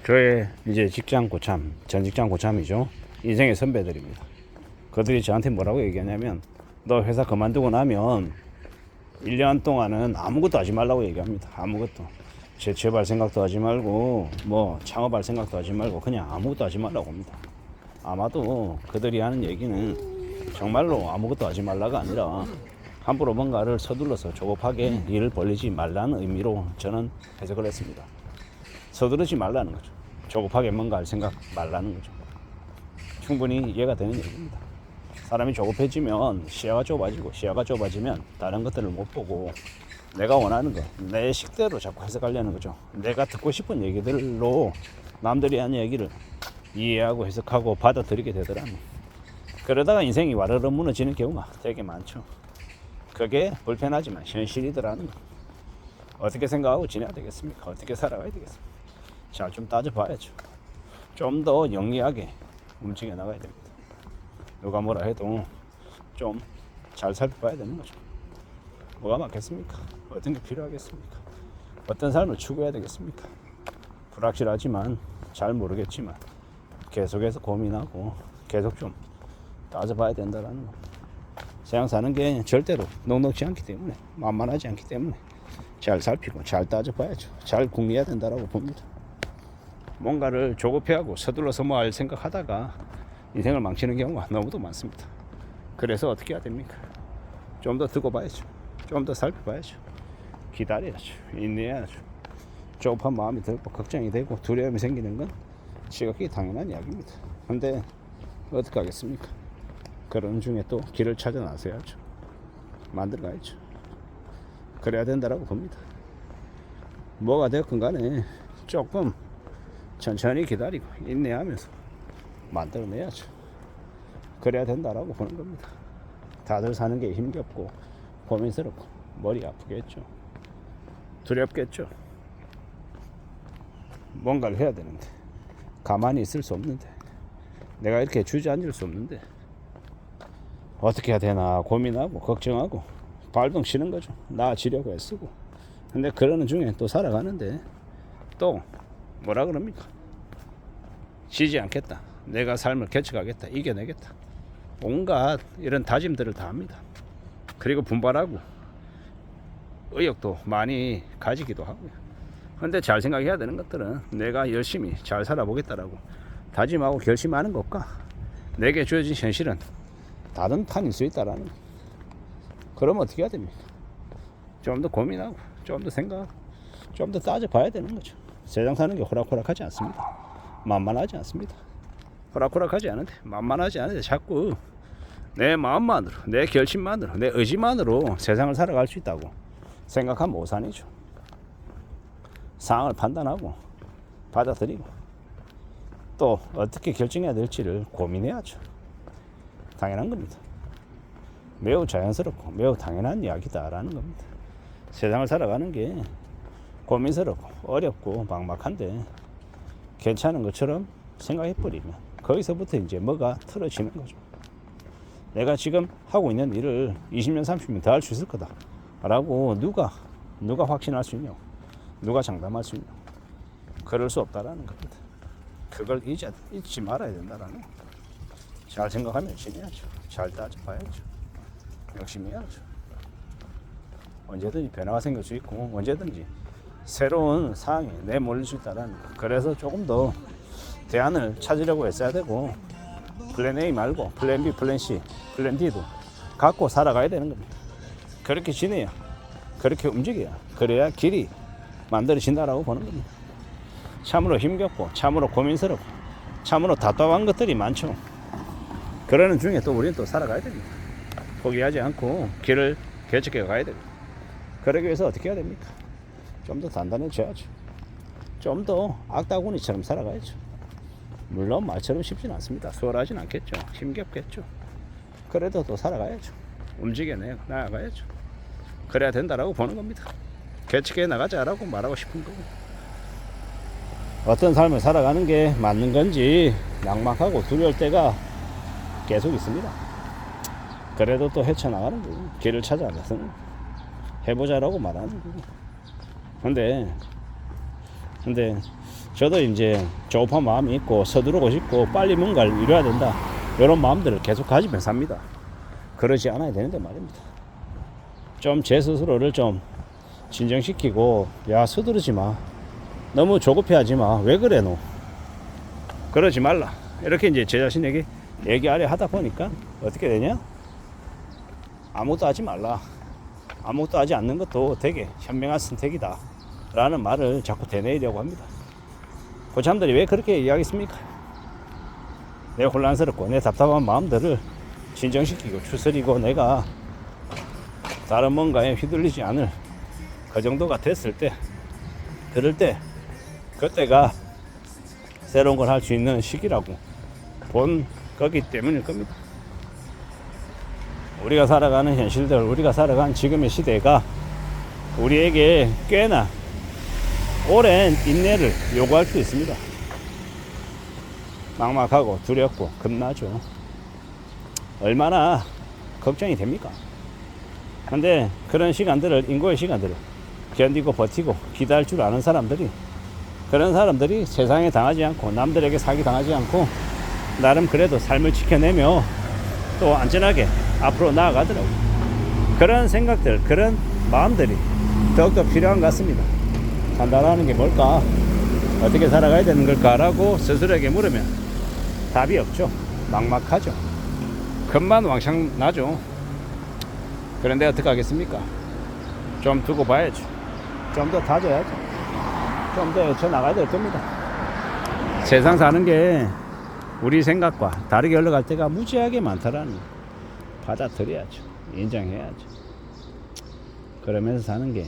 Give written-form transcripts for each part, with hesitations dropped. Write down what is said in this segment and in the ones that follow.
저의 이제 직장 고참, 전 직장 고참이죠. 인생의 선배들입니다. 그들이 저한테 뭐라고 얘기하냐면, 너 회사 그만두고 나면 1년 동안은 아무것도 하지 말라고 얘기합니다. 아무것도. 재취업할 생각도 하지 말고, 뭐 창업할 생각도 하지 말고, 그냥 아무것도 하지 말라고 합니다. 아마도 그들이 하는 얘기는 정말로 아무것도 하지 말라가 아니라 함부로 뭔가를 서둘러서 조급하게 일을 벌리지 말라는 의미로 저는 해석을 했습니다. 서두르지 말라는 거죠. 조급하게 뭔가 할 생각 말라는 거죠. 충분히 이해가 되는 얘기입니다. 사람이 조급해지면 시야가 좁아지면 다른 것들을 못 보고 내가 원하는 거, 내 식대로 자꾸 해석하려는 거죠. 내가 듣고 싶은 얘기들로 남들이 하는 얘기를 이해하고 해석하고 받아들이게 되더라면, 그러다가 인생이 와르르 무너지는 경우가 되게 많죠. 그게 불편하지만 현실이더라는 거. 어떻게 생각하고 지내야 되겠습니까? 어떻게 살아가야 되겠습니까? 자, 좀 따져봐야죠. 좀 더 영리하게 움직여 나가야 됩니다. 누가 뭐라 해도 좀 잘 살펴봐야 되는 거죠. 뭐가 맞겠습니까? 어떤 게 필요하겠습니까? 어떤 삶을 추구해야 되겠습니까? 불확실하지만, 잘 모르겠지만 계속해서 고민하고 계속 좀 따져봐야 된다는 거. 세상 사는 게 절대로 넉넉지 않기 때문에, 만만하지 않기 때문에 잘 살피고 잘 따져봐야죠. 잘 궁리해야 된다라고 봅니다. 뭔가를 조급해하고 서둘러서 뭐 할 생각하다가 인생을 망치는 경우가 너무도 많습니다. 그래서 어떻게 해야 됩니까? 좀 더 두고 봐야죠. 좀 더 살펴봐야죠. 기다려야죠. 인내해야죠. 조급한 마음이 들고 걱정이 되고 두려움이 생기는 건 지극히 당연한 이야기입니다. 근데 어떻게 하겠습니까? 그런 중에 또 길을 찾아 나서야죠. 만들어 가야죠. 그래야 된다라고 봅니다. 뭐가 되었건 간에 조금 천천히 기다리고 인내하면서 만들어내야죠. 그래야 된다라고 보는 겁니다. 다들 사는 게 힘겹고 고민스럽고 머리 아프겠죠. 두렵겠죠. 뭔가를 해야 되는데 가만히 있을 수 없는데, 내가 이렇게 주저앉을 수 없는데 어떻게 해야 되나 고민하고 걱정하고 발동 치는 거죠. 나아지려고 애쓰고. 근데 그러는 중에 또 살아가는데 또 뭐라 그럽니까? 지지 않겠다. 내가 삶을 개척하겠다. 이겨내겠다. 온갖 이런 다짐들을 다 합니다. 그리고 분발하고 의욕도 많이 가지기도 하고요. 근데 잘 생각해야 되는 것들은 내가 열심히 잘 살아보겠다라고 다짐하고 결심하는 것과 내게 주어진 현실은 다른 판일 수 있다라는 거. 그러면 어떻게 해야 됩니까? 좀 더 고민하고 좀 더 생각하고 좀 더 따져봐야 되는 거죠. 세상 사는 게 호락호락하지 않습니다. 만만하지 않습니다. 호락호락하지 않은데, 만만하지 않은데 자꾸 내 마음만으로, 내 결심만으로, 내 의지만으로 세상을 살아갈 수 있다고 생각하면 오산이죠. 상황을 판단하고 받아들이고 또 어떻게 결정해야 될지를 고민해야죠. 당연한 겁니다. 매우 자연스럽고 매우 당연한 이야기다라는 겁니다. 세상을 살아가는 게 고민스럽고 어렵고 막막한데 괜찮은 것처럼 생각해버리면 거기서부터 이제 뭐가 틀어지는 거죠. 내가 지금 하고 있는 일을 20년 30년 더 할 수 있을 거다 라고 누가 확신할 수 있냐고, 누가 장담할 수 있냐고. 그럴 수 없다라는 겁니다. 그걸 잊지 말아야 된다라는 거. 잘 생각하면 지내야죠. 잘 따져봐야죠. 열심히 해야죠. 언제든지 변화가 생길 수 있고 언제든지 새로운 상황이 내몰릴 수 있다라는 거. 그래서 조금 더 대안을 찾으려고 애써야 되고, 플랜 A 말고 플랜 B, 플랜 C, 플랜 D도 갖고 살아가야 되는 겁니다. 그렇게 지내야, 그렇게 움직여야, 그래야 길이 만들어진다라고 보는 겁니다. 참으로 힘겹고 참으로 고민스럽고 참으로 답답한 것들이 많죠. 그러는 중에 또 우리는 또 살아가야 됩니다. 포기하지 않고 길을 개척해 가야 됩니다. 그러기 위해서 어떻게 해야 됩니까? 좀 더 단단해져야죠. 좀 더 악다구니처럼 살아가야죠. 물론 말처럼 쉽진 않습니다. 수월하진 않겠죠. 힘겹겠죠. 그래도 또 살아가야죠. 움직여내 나아가야죠. 그래야 된다라고 보는 겁니다. 개척해 나가자라고 말하고 싶은 거고, 어떤 삶을 살아가는 게 맞는 건지 막막하고 두려울 때가 계속 있습니다. 그래도 또 헤쳐나가는 거고, 길을 찾아가서 해보자라고 말하는 거고. 근데 근데 저도 이제 조급한 마음이 있고 서두르고 싶고 빨리 뭔가를 이뤄야 된다, 이런 마음들을 계속 가지면 삽니다. 그러지 않아야 되는데 말입니다. 좀 제 스스로를 좀 진정시키고, 야 서두르지 마, 너무 조급해하지 마, 왜 그래 너, 그러지 말라, 이렇게 이제 제 자신에게 얘기하려 하다 보니까 어떻게 되냐, 아무것도 하지 말라, 아무것도 하지 않는 것도 되게 현명한 선택이다 라는 말을 자꾸 되뇌이려고 합니다. 고참들이 왜 그렇게 이야기했습니까? 내 혼란스럽고 내 답답한 마음들을 진정시키고 추스리고 내가 다른 뭔가에 휘둘리지 않을 그 정도가 됐을 때, 그럴 때 그때가 새로운 걸 할 수 있는 시기라고 본 거기 때문일 겁니다. 우리가 살아가는 현실들, 우리가 살아가는 지금의 시대가 우리에게 꽤나 오랜 인내를 요구할 수 있습니다. 막막하고 두렵고 겁나죠. 얼마나 걱정이 됩니까? 근데 그런 시간들을, 인고의 시간들을 견디고 버티고 기다릴 줄 아는 사람들이, 그런 사람들이 세상에 당하지 않고 남들에게 사기 당하지 않고 나름 그래도 삶을 지켜내며 또 안전하게 앞으로 나아가더라고요. 그런 생각들, 그런 마음들이 더욱더 필요한 것 같습니다. 산다라는 게 뭘까? 어떻게 살아가야 되는 걸까라고 스스로에게 물으면 답이 없죠. 막막하죠. 겁만 왕창 나죠. 그런데 어떻게 하겠습니까? 좀 두고 봐야죠. 좀 더 다져야죠. 좀 더 헤쳐나가야 될 겁니다. 세상 사는 게 우리 생각과 다르게 흘러갈 때가 무지하게 많다라는 거 받아들여야죠. 인정해야죠. 그러면서 사는 게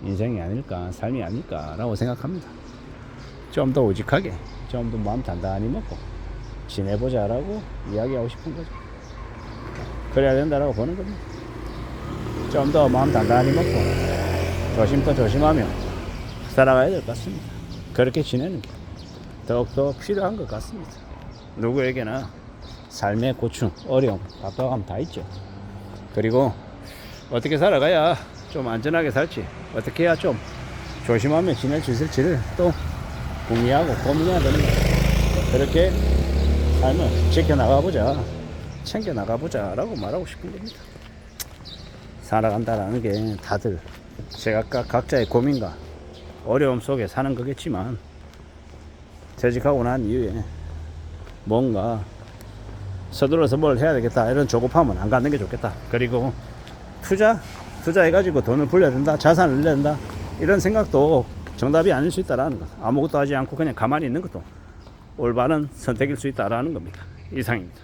인생이 아닐까, 삶이 아닐까라고 생각합니다. 좀 더 오직하게, 좀 더 마음 단단히 먹고 지내보자라고 이야기하고 싶은 거죠. 그래야 된다라고 보는 겁니다. 좀 더 마음 단단히 먹고 조심도 조심하며 살아가야 될 것 같습니다. 그렇게 지내는 게 더욱더 필요한 것 같습니다. 누구에게나 삶의 고충, 어려움, 답답함 다 있죠. 그리고 어떻게 살아가야 좀 안전하게 살지, 어떻게 해야 좀 조심하며 지낼 수 있을지를 또 궁리하고 고민해야 됩니다. 그렇게 삶을 지켜나가보자, 챙겨나가보자 라고 말하고 싶은 겁니다. 살아간다라는 게 다들 제각각 각자의 고민과 어려움 속에 사는 거겠지만, 퇴직하고 난 이후에 뭔가 서둘러서 뭘 해야 되겠다 이런 조급함은 안 갖는 게 좋겠다. 그리고 투자해가지고 돈을 불려야 된다, 자산을 늘려야 된다, 이런 생각도 정답이 아닐 수 있다라는 것. 아무것도 하지 않고 그냥 가만히 있는 것도 올바른 선택일 수 있다라는 겁니다. 이상입니다.